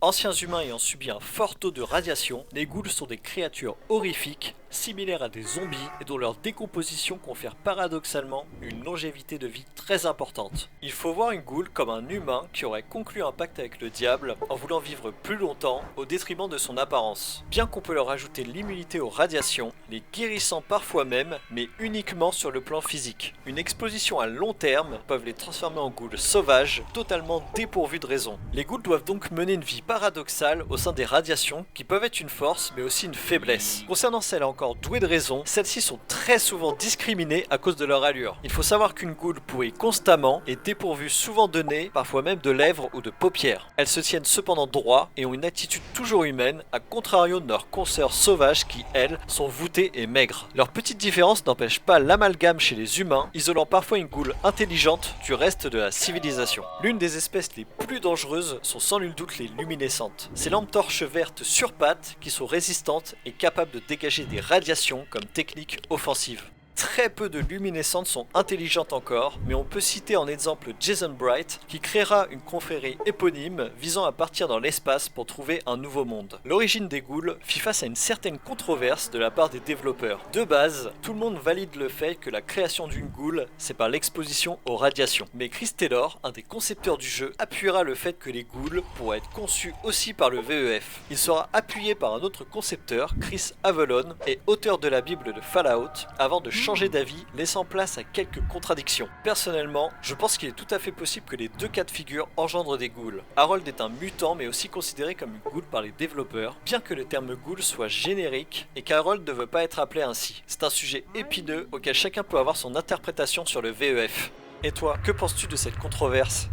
Anciens humains ayant subi un fort taux de radiation, les ghouls sont des créatures horrifiques, similaires à des zombies et dont leur décomposition confère paradoxalement une longévité de vie très importante. Il faut voir une ghoul comme un humain qui aurait conclu un pacte avec le diable en voulant vivre plus longtemps au détriment de son apparence. Bien qu'on peut leur ajouter l'immunité aux radiations, les guérissant parfois même, mais uniquement sur le plan physique. Une exposition à long terme peuvent les transformer en ghouls sauvages, totalement dépourvus de raison. Les ghouls doivent donc mener une vie paradoxale au sein des radiations qui peuvent être une force mais aussi une faiblesse. Concernant celles encore douées de raison, celles-ci sont très souvent discriminées à cause de leur allure. Il faut savoir qu'une ghoul pourrit constamment et dépourvue souvent de nez, parfois même de lèvres ou de paupières. Elles se tiennent cependant droit et ont une attitude toujours humaine, à contrario de leurs consoeurs sauvages qui, elles, sont voûtées et maigres. Leur petite différence n'empêche pas l'amalgame chez les humains, isolant parfois une ghoul intelligente du reste de la civilisation. L'une des espèces les plus dangereuses sont sans nul doute les luminescentes. Ces lampes torches vertes sur pattes qui sont résistantes et capables de dégager des radiations comme technique offensive. Très peu de luminescentes sont intelligentes encore, mais on peut citer en exemple Jason Bright, qui créera une confrérie éponyme visant à partir dans l'espace pour trouver un nouveau monde. L'origine des ghouls fit face à une certaine controverse de la part des développeurs. De base, tout le monde valide le fait que la création d'une ghoul, c'est par l'exposition aux radiations. Mais Chris Taylor, un des concepteurs du jeu, appuiera le fait que les ghouls pourraient être conçus aussi par le VEF. Il sera appuyé par un autre concepteur, Chris Avellone, et auteur de la Bible de Fallout, avant de changer d'avis, laissant place à quelques contradictions. Personnellement, je pense qu'il est tout à fait possible que les deux cas de figure engendrent des ghouls. Harold est un mutant mais aussi considéré comme une ghoul par les développeurs, bien que le terme ghoul soit générique et qu'Harold ne veut pas être appelé ainsi. C'est un sujet épineux auquel chacun peut avoir son interprétation sur le VEF. Et toi, que penses-tu de cette controverse ?